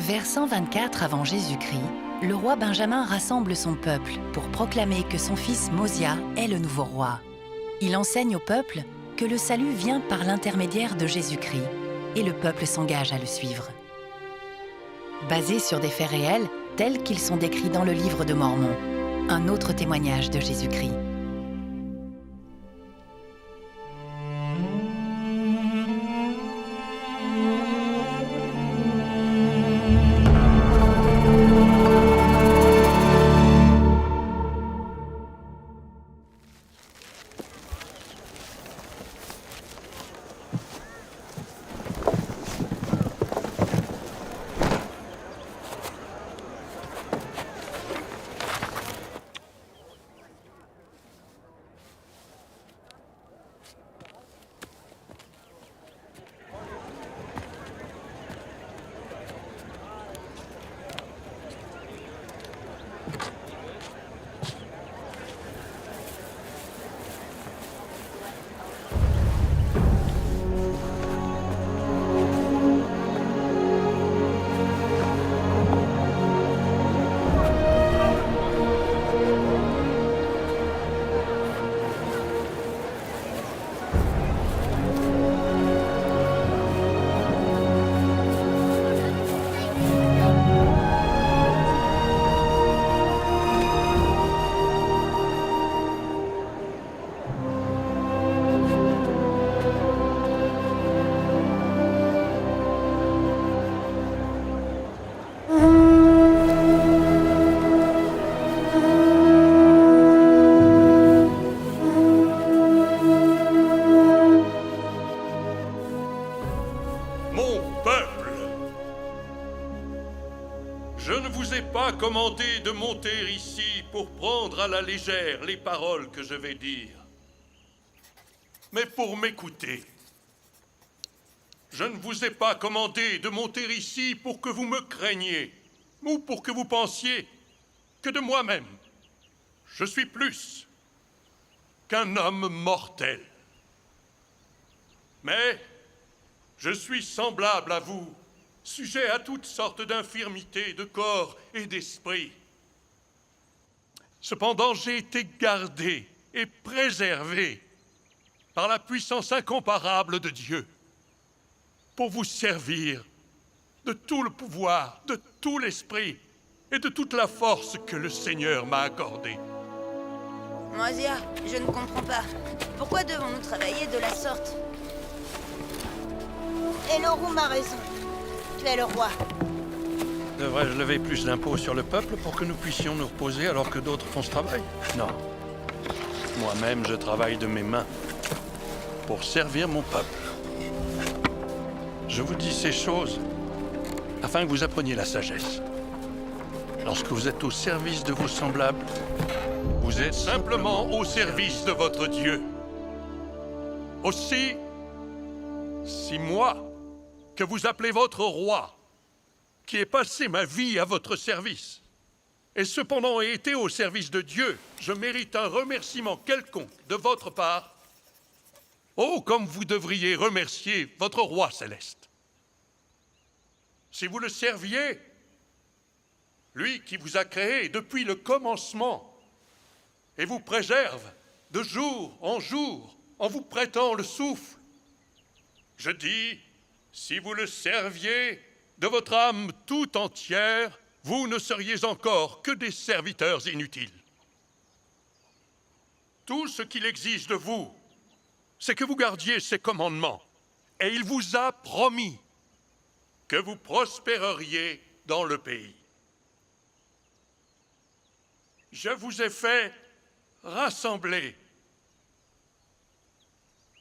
Vers 124 avant Jésus-Christ, le roi Benjamin rassemble son peuple pour proclamer que son fils Mosia est le nouveau roi. Il enseigne au peuple que le salut vient par l'intermédiaire de Jésus-Christ et le peuple s'engage à le suivre. Basé sur des faits réels, tels qu'ils sont décrits dans le livre de Mormon, un autre témoignage de Jésus-Christ. Commandé de monter ici pour prendre à la légère les paroles que je vais dire, mais pour m'écouter. Je ne vous ai pas commandé de monter ici pour que vous me craigniez ou pour que vous pensiez que de moi-même, je suis plus qu'un homme mortel. Mais je suis semblable à vous, sujet à toutes sortes d'infirmités de corps et d'esprit. Cependant, j'ai été gardé et préservé par la puissance incomparable de Dieu pour vous servir de tout le pouvoir, de tout l'esprit et de toute la force que le Seigneur m'a accordée. Mosia, je ne comprends pas. Pourquoi devons-nous travailler de la sorte? Elorum a raison. Tu es le roi. Devrais-je lever plus d'impôts sur le peuple pour que nous puissions nous reposer alors que d'autres font ce travail? Non. Moi-même, je travaille de mes mains pour servir mon peuple. Je vous dis ces choses afin que vous appreniez la sagesse. Lorsque vous êtes au service de vos semblables, vous êtes simplement au service de votre Dieu. Aussi, si moi, que vous appelez votre roi, qui ai passé ma vie à votre service, et cependant ai été au service de Dieu, je mérite un remerciement quelconque de votre part. Oh, comme vous devriez remercier votre roi céleste. Si vous le serviez, lui qui vous a créé depuis le commencement, et vous préserve de jour en vous prêtant le souffle, je dis, si vous le serviez de votre âme tout entière, vous ne seriez encore que des serviteurs inutiles. Tout ce qu'il exige de vous, c'est que vous gardiez ses commandements, et il vous a promis que vous prospéreriez dans le pays. Je vous ai fait rassembler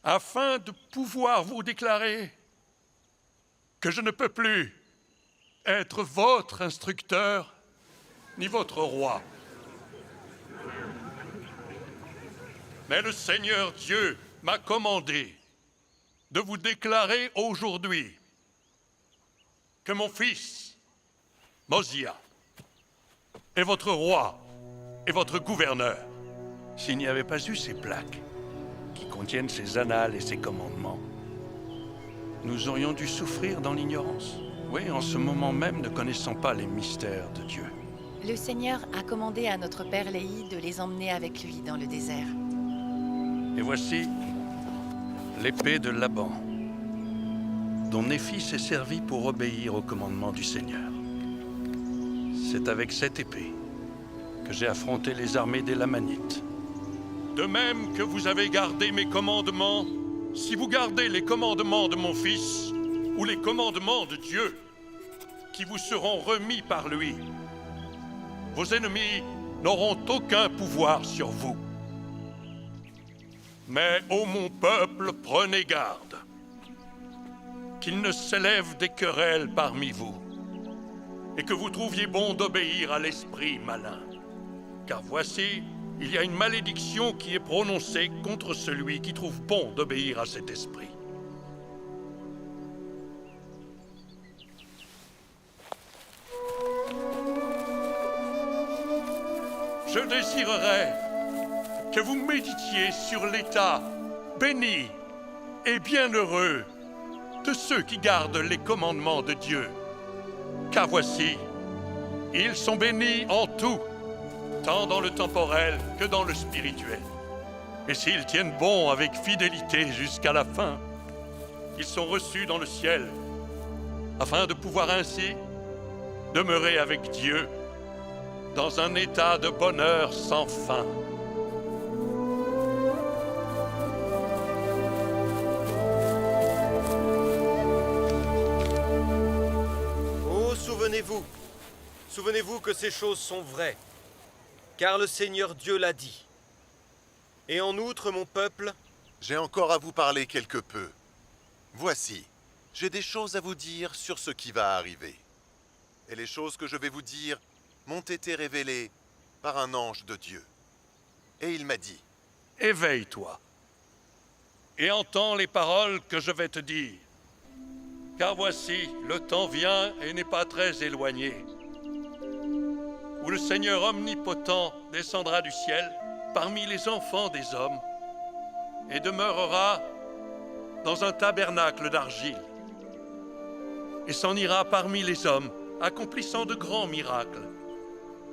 afin de pouvoir vous déclarer que je ne peux plus être votre instructeur ni votre roi. Mais le Seigneur Dieu m'a commandé de vous déclarer aujourd'hui que mon fils, Mosia, est votre roi et votre gouverneur. S'il n'y avait pas eu ces plaques qui contiennent ces annales et ces commandements, nous aurions dû souffrir dans l'ignorance. Oui, en ce moment même, ne connaissant pas les mystères de Dieu. Le Seigneur a commandé à notre père Léhi de les emmener avec lui dans le désert. Et voici l'épée de Laban, dont Néphi s'est servi pour obéir au commandement du Seigneur. C'est avec cette épée que j'ai affronté les armées des Lamanites. De même que vous avez gardé mes commandements, si vous gardez les commandements de mon Fils, ou les commandements de Dieu, qui vous seront remis par lui, vos ennemis n'auront aucun pouvoir sur vous. Mais, ô mon peuple, prenez garde, qu'il ne s'élève des querelles parmi vous, et que vous trouviez bon d'obéir à l'esprit malin. Car voici, il y a une malédiction qui est prononcée contre celui qui trouve bon d'obéir à cet esprit. Je désirerais que vous méditiez sur l'état béni et bienheureux de ceux qui gardent les commandements de Dieu. Car voici, ils sont bénis en tout, tant dans le temporel que dans le spirituel. Et s'ils tiennent bon avec fidélité jusqu'à la fin, ils sont reçus dans le ciel, afin de pouvoir ainsi demeurer avec Dieu dans un état de bonheur sans fin. Oh, souvenez-vous que ces choses sont vraies, car le Seigneur Dieu l'a dit. Et en outre, mon peuple, j'ai encore à vous parler quelque peu. Voici, j'ai des choses à vous dire sur ce qui va arriver. Et les choses que je vais vous dire m'ont été révélées par un ange de Dieu. Et il m'a dit, Éveille-toi et entends les paroles que je vais te dire. Car voici, le temps vient et n'est pas très éloigné, où le Seigneur omnipotent descendra du ciel parmi les enfants des hommes et demeurera dans un tabernacle d'argile et s'en ira parmi les hommes, accomplissant de grands miracles,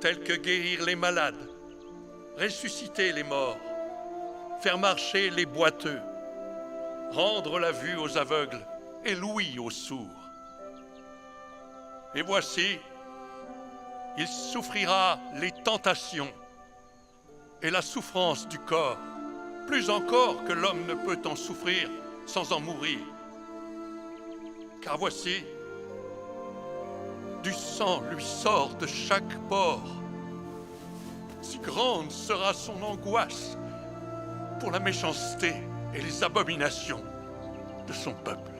tels que guérir les malades, ressusciter les morts, faire marcher les boiteux, rendre la vue aux aveugles et l'ouïe aux sourds. Et voici, il souffrira les tentations et la souffrance du corps, plus encore que l'homme ne peut en souffrir sans en mourir. Car voici, du sang lui sort de chaque pore. Si grande sera son angoisse pour la méchanceté et les abominations de son peuple.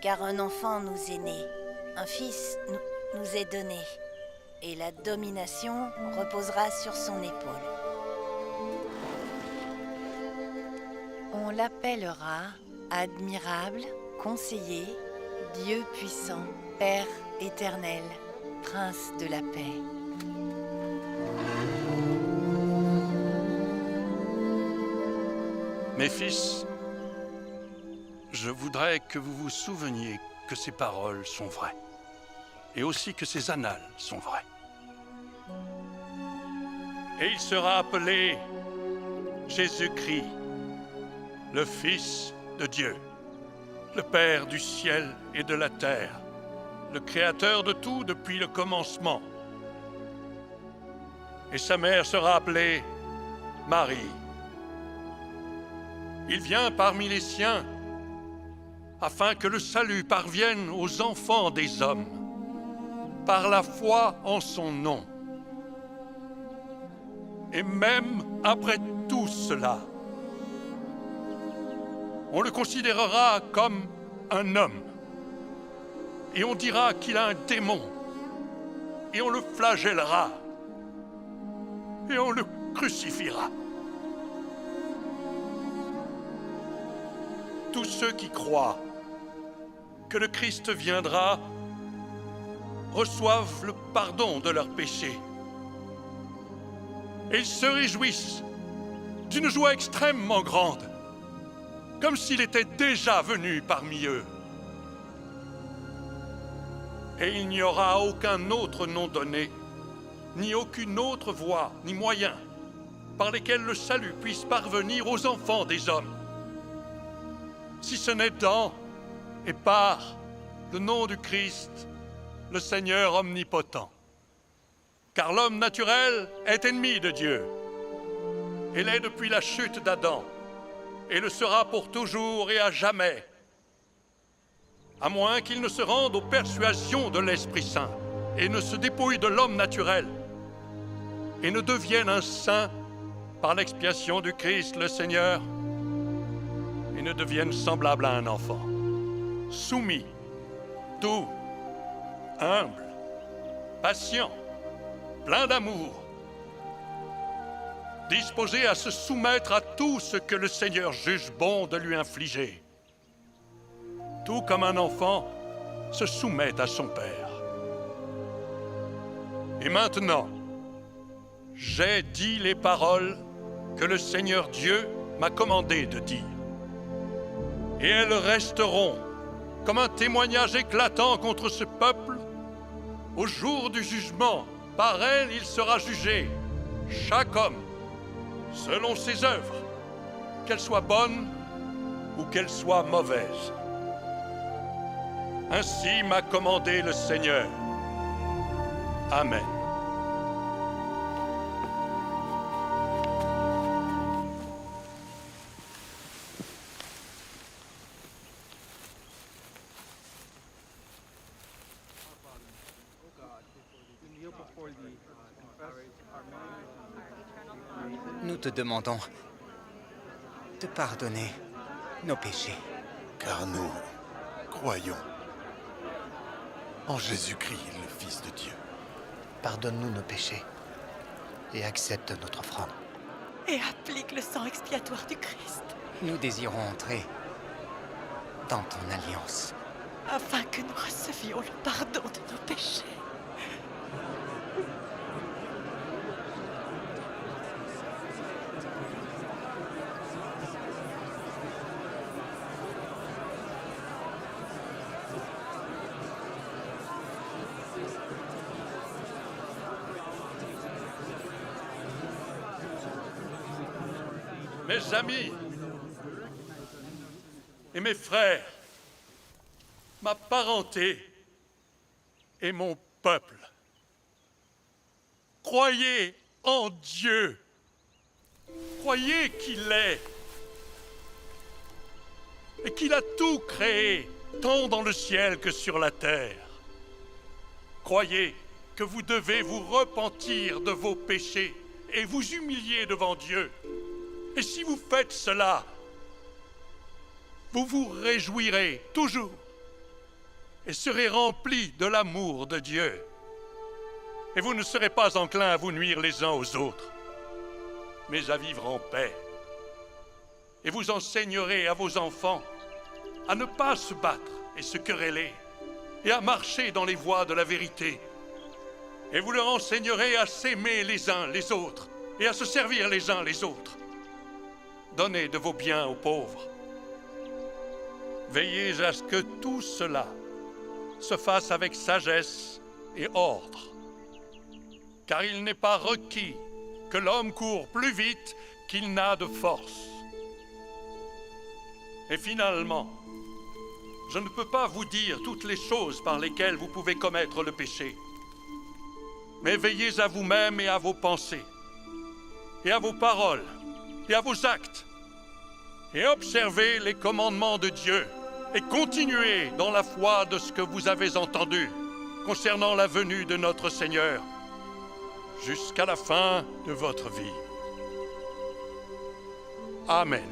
Car un enfant nous est né, un fils nous est donné, et la domination reposera sur son épaule. On l'appellera admirable, conseiller, Dieu puissant, Père éternel, Prince de la paix. Mes fils, je voudrais que vous vous souveniez que ces paroles sont vraies, et aussi que ces annales sont vraies. Et il sera appelé Jésus-Christ, le Fils de Dieu, le Père du ciel et de la terre, le Créateur de tout depuis le commencement. Et sa mère sera appelée Marie. Il vient parmi les siens, afin que le salut parvienne aux enfants des hommes, par la foi en son nom. Et même après tout cela, on le considérera comme un homme, et on dira qu'il a un démon, et on le flagellera, et on le crucifiera. Tous ceux qui croient que le Christ viendra reçoivent le pardon de leurs péchés. Et ils se réjouissent d'une joie extrêmement grande, comme s'il était déjà venu parmi eux. Et il n'y aura aucun autre nom donné, ni aucune autre voie, ni moyen, par lesquels le salut puisse parvenir aux enfants des hommes, si ce n'est dans et par le nom du Christ, le Seigneur omnipotent. Car l'homme naturel est ennemi de Dieu. Il est depuis la chute d'Adam, et le sera pour toujours et à jamais, à moins qu'il ne se rende aux persuasions de l'Esprit Saint, et ne se dépouille de l'homme naturel, et ne devienne un saint par l'expiation du Christ le Seigneur, et ne devienne semblable à un enfant, soumis, doux, humble, patient, plein d'amour, disposé à se soumettre à tout ce que le Seigneur juge bon de lui infliger, tout comme un enfant se soumet à son Père. Et maintenant, j'ai dit les paroles que le Seigneur Dieu m'a commandé de dire. Et elles resteront comme un témoignage éclatant contre ce peuple. Au jour du jugement, par elles il sera jugé, chaque homme, selon ses œuvres, qu'elles soient bonnes ou qu'elles soient mauvaises. Ainsi m'a commandé le Seigneur. Amen. Nous te demandons de pardonner nos péchés. Car nous croyons en Jésus-Christ, le Fils de Dieu. Pardonne-nous nos péchés et accepte notre offrande. Et applique le sang expiatoire du Christ, Nous désirons entrer dans ton alliance. afin que nous recevions le pardon de nos péchés. Mes amis et mes frères, ma parenté et mon peuple, croyez en Dieu, croyez qu'il est et qu'il a tout créé, tant dans le ciel que sur la terre. Croyez que vous devez vous repentir de vos péchés et vous humilier devant Dieu. Et si vous faites cela, vous vous réjouirez toujours et serez remplis de l'amour de Dieu. Et vous ne serez pas enclins à vous nuire les uns aux autres, mais à vivre en paix. Et vous enseignerez à vos enfants à ne pas se battre et se quereller, et à marcher dans les voies de la vérité. Et vous leur enseignerez à s'aimer les uns les autres et à se servir les uns les autres. Donnez de vos biens aux pauvres. Veillez à ce que tout cela se fasse avec sagesse et ordre, car il n'est pas requis que l'homme court plus vite qu'il n'a de force. Et finalement, je ne peux pas vous dire toutes les choses par lesquelles vous pouvez commettre le péché, mais veillez à vous-même et à vos pensées, et à vos paroles, et à vos actes, et observez les commandements de Dieu, et continuez dans la foi de ce que vous avez entendu concernant la venue de notre Seigneur, jusqu'à la fin de votre vie. Amen.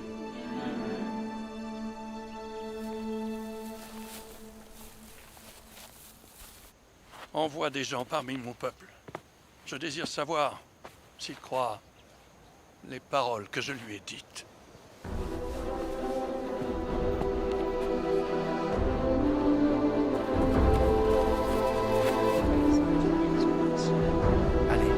Envoie des gens parmi mon peuple. Je désire savoir s'il croit les paroles que je lui ai dites. Allez.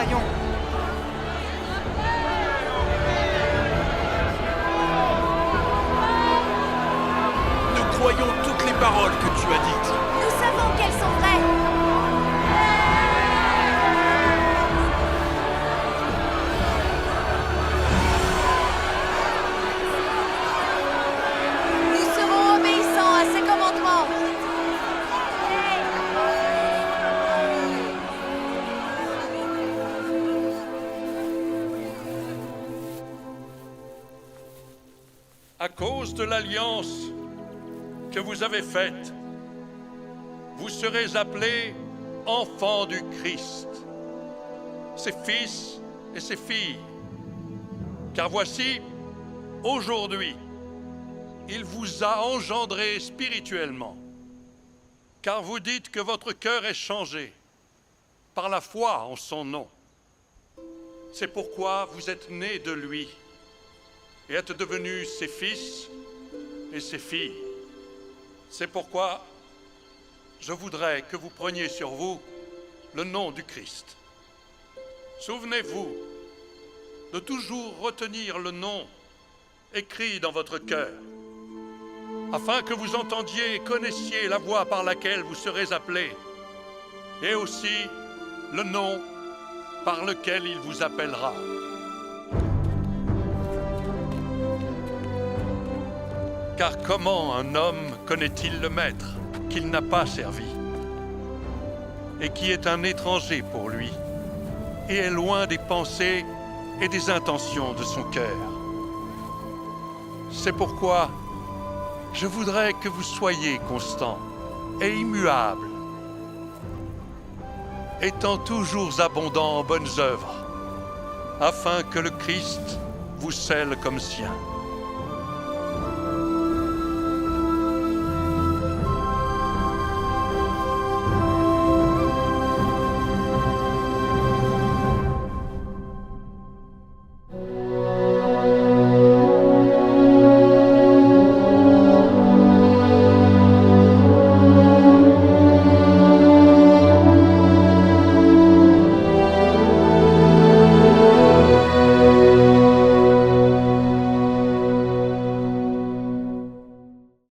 croyons. Nous croyons toutes les paroles que tu as dites. Nous savons qu'elles sont vraies. Nous serons obéissants à ses commandements. À cause de l'alliance que vous avez faite, vous serez appelés enfants du Christ, ses fils et ses filles. Car voici, aujourd'hui, il vous a engendrés spirituellement, car vous dites que votre cœur est changé par la foi en son nom. C'est pourquoi vous êtes nés de lui et êtes devenus ses fils et ses filles. C'est pourquoi je voudrais que vous preniez sur vous le nom du Christ. Souvenez-vous de toujours retenir le nom écrit dans votre cœur, afin que vous entendiez et connaissiez la voix par laquelle vous serez appelés, et aussi le nom par lequel il vous appellera. Car comment un homme connaît-il le maître qu'il n'a pas servi et qui est un étranger pour lui et est loin des pensées et des intentions de son cœur? C'est pourquoi je voudrais que vous soyez constants et immuables, étant toujours abondants en bonnes œuvres, afin que le Christ vous scelle comme sien.